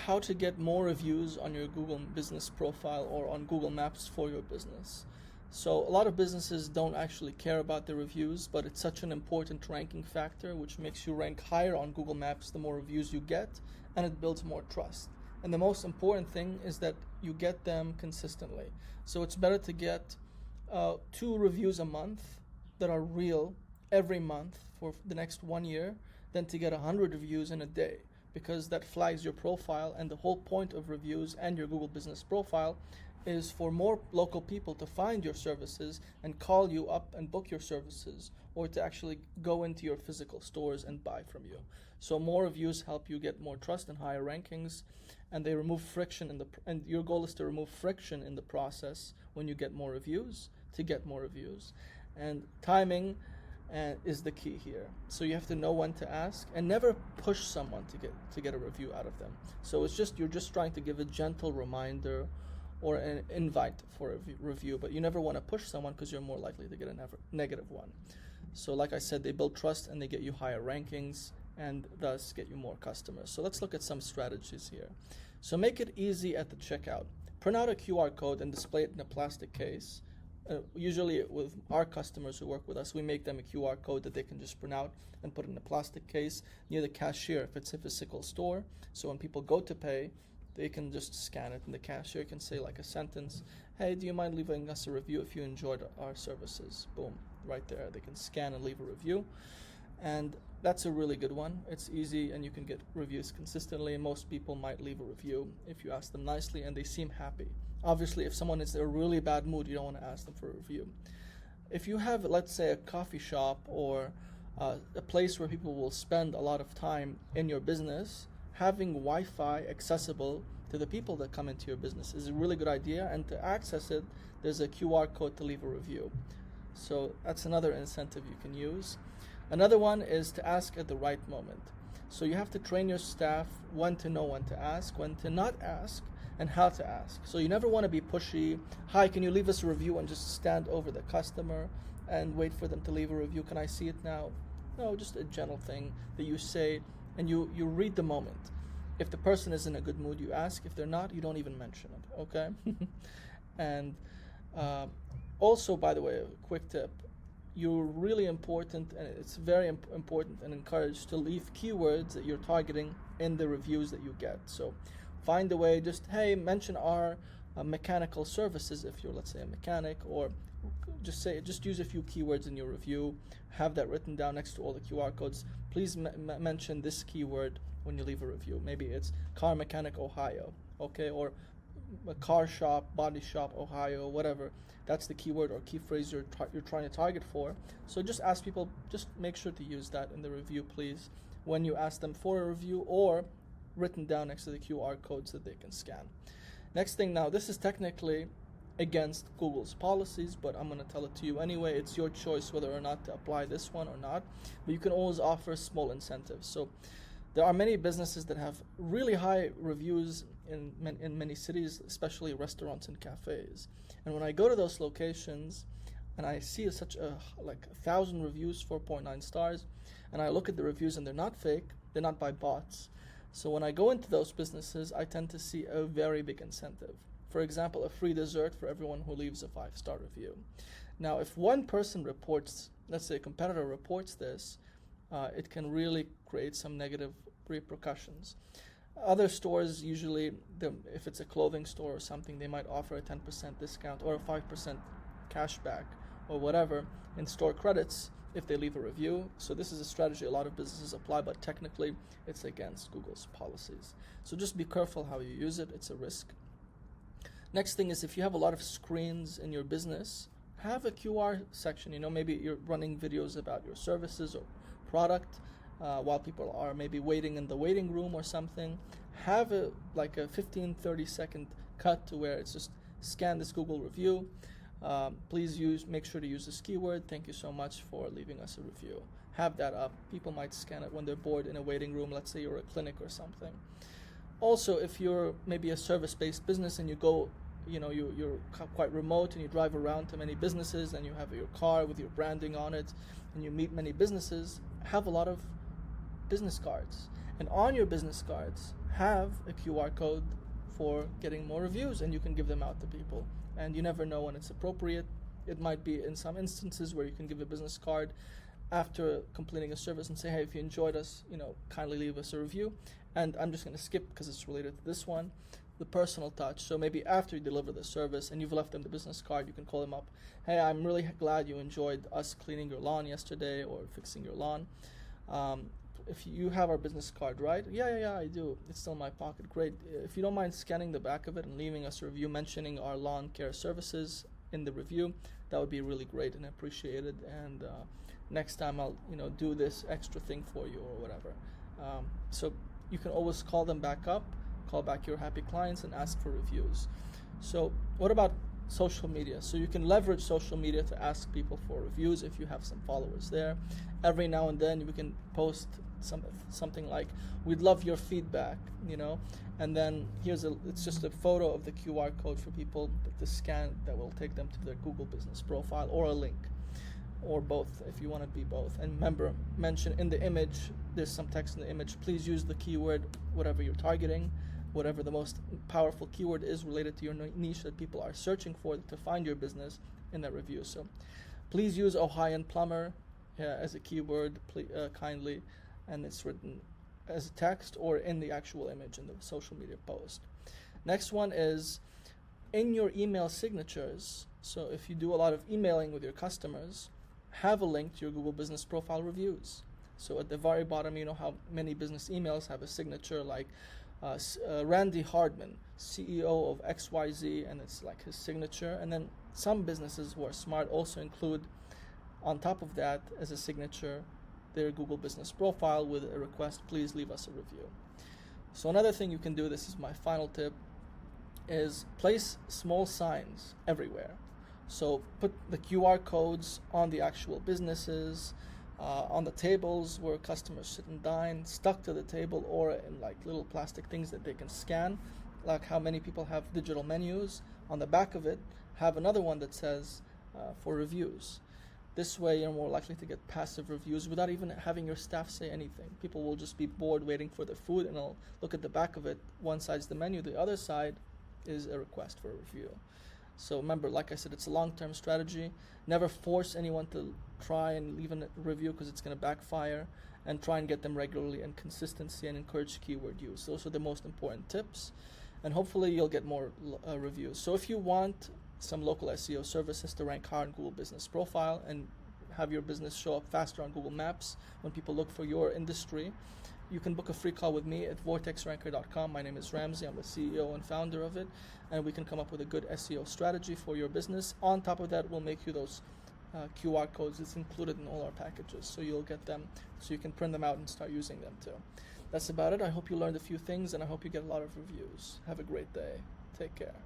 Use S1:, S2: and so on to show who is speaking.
S1: how to get more reviews on your Google business profile or on Google Maps for your business. So a lot of businesses don't actually care about the reviews, but it's such an important ranking factor, which makes you rank higher on Google Maps the more reviews you get, and it builds more trust. And the most important thing is that you get them consistently. So it's better to get 2 reviews a month that are real every month for the next 1 year than to get 100 reviews in a day, because that flags your profile. And the whole point of reviews and your Google business profile is for more local people to find your services and call you up and book your services, or to actually go into your physical stores and buy from you. So more reviews help you get more trust and higher rankings, and they remove friction and your goal is to remove friction in the process when you get more reviews, to get more reviews. And timing is the key here. So you have to know when to ask, and never push someone to get a review out of them. So you're just trying to give a gentle reminder or an invite for a review, but you never want to push someone, because you're more likely to get a negative one. So like I said, they build trust and they get you higher rankings, and thus get you more customers. So let's look at some strategies here. So make it easy at the checkout. Print out a QR code and display it in a plastic case. Usually with our customers who work with us, we make them a QR code that they can just print out and put in a plastic case near the cashier if it's a physical store. So when people go to pay, they can just scan it, and the cashier can say like a sentence, "Hey, do you mind leaving us a review if you enjoyed our services?" Boom, right there. They can scan and leave a review. And that's a really good one. It's easy, and you can get reviews consistently. And most people might leave a review if you ask them nicely and they seem happy. Obviously, if someone is in a really bad mood, you don't want to ask them for a review. If you have, let's say, a coffee shop or a place where people will spend a lot of time in your business, having Wi-Fi accessible to the people that come into your business is a really good idea. And to access it, there's a QR code to leave a review. So that's another incentive you can use. Another one is to ask at the right moment. So you have to train your staff when to know when to ask, when to not ask, and how to ask. So you never want to be pushy. "Hi, can you leave us a review?" and just stand over the customer and wait for them to leave a review. "Can I see it now?" No, just a gentle thing that you say, and you read the moment. If the person is in a good mood, you ask. If they're not, you don't even mention it, okay? And also, by the way, a quick tip, you're really important, and it's very important and encouraged to leave keywords that you're targeting in the reviews that you get. So find a way, just, "Hey, mention our mechanical services," if you're, let's say, a mechanic, or just use a few keywords in your review. Have that written down next to all the QR codes. Please mention this keyword when you leave a review. Maybe it's car mechanic Ohio, okay, or a car shop, body shop Ohio, whatever. That's the keyword or key phrase you're trying to target for. So just ask people, just make sure to use that in the review, please, when you ask them for a review, or written down next to the QR codes that they can scan. Next thing, now this is technically against Google's policies, but I'm going to tell it to you anyway. It's your choice whether or not to apply this one or not, but you can always offer small incentives. So there are many businesses that have really high reviews in many cities, especially restaurants and cafes. And when I go to those locations and I see such a 1,000 reviews, 4.9 stars, and I look at the reviews and they're not fake, they're not by bots. So when I go into those businesses, I tend to see a very big incentive. For example, a free dessert for everyone who leaves a 5-star review. Now, if one person reports, let's say a competitor reports this, it can really create some negative repercussions. Other stores, usually, if it's a clothing store or something, they might offer a 10% discount or a 5% cashback or whatever in store credits if they leave a review. So this is a strategy a lot of businesses apply, but technically it's against Google's policies. So just be careful how you use it. It's a risk. Next thing is, if you have a lot of screens in your business, have a QR section. Maybe you're running videos about your services or product while people are maybe waiting in the waiting room or something. Have a 15-30 second cut to where it's just scan this Google review. Please make sure to use this keyword. Thank you so much for leaving us a review. Have that up. People might scan it when they're bored in a waiting room. Let's say you're a clinic or something. Also, if you're maybe a service-based business and you go, you're quite remote and you drive around to many businesses and you have your car with your branding on it and you meet many businesses, have a lot of business cards. And on your business cards, have a QR code for getting more reviews, and you can give them out to people. And you never know when it's appropriate. It might be in some instances where you can give a business card after completing a service and say, hey, if you enjoyed us, kindly leave us a review. And I'm just going to skip because it's related to this one, the personal touch. So maybe after you deliver the service and you've left them the business card, you can call them up. Hey, I'm really glad you enjoyed us cleaning your lawn yesterday or fixing your lawn. If you have our business card, right? Yeah, I do. It's still in my pocket. Great. If you don't mind scanning the back of it and leaving us a review mentioning our lawn care services in the review, that would be really great and appreciated. And next time I'll, do this extra thing for you or whatever. So you can always call them back up, call back your happy clients and ask for reviews. So what about social media? So you can leverage social media to ask people for reviews if you have some followers there. Every now and then we can post something like, we'd love your feedback, and then it's just a photo of the QR code for people to scan that will take them to their Google business profile, or a link, or both if you want to be both. And remember, mention in the image, there's some text in the image, please use the keyword, whatever you're targeting, whatever the most powerful keyword is related to your niche that people are searching for to find your business in that review. So please use Ohioan plumber as a keyword, kindly, and it's written as a text or in the actual image in the social media post. Next one is in your email signatures. So if you do a lot of emailing with your customers, have a link to your Google Business Profile reviews. So at the very bottom, you know how many business emails have a signature like Randy Hardman, CEO of XYZ, and it's like his signature. And then some businesses who are smart also include on top of that as a signature their Google Business Profile with a request, please leave us a review. So another thing you can do, this is my final tip, is place small signs everywhere. So put the QR codes on the actual businesses, on the tables where customers sit and dine, stuck to the table, or in like little plastic things that they can scan, like how many people have digital menus. On the back of it, have another one that says for reviews. This way you're more likely to get passive reviews without even having your staff say anything. People will just be bored waiting for their food and they'll look at the back of it. One side's the menu, the other side is a request for a review. So remember, like I said, it's a long-term strategy. Never force anyone to try and leave a review because it's going to backfire, and try and get them regularly and consistency and encourage keyword use. Those are the most important tips, and hopefully you'll get more reviews. So if you want some local SEO services to rank higher on Google Business Profile and have your business show up faster on Google Maps when people look for your industry, you can book a free call with me at vortexranker.com. My name is Ramsey. I'm the CEO and founder of it, and we can come up with a good SEO strategy for your business. On top of that, we'll make you those QR codes. It's included in all our packages, so you'll get them so you can print them out and start using them too. That's about it. I hope you learned a few things, and I hope you get a lot of reviews. Have a great day. Take care.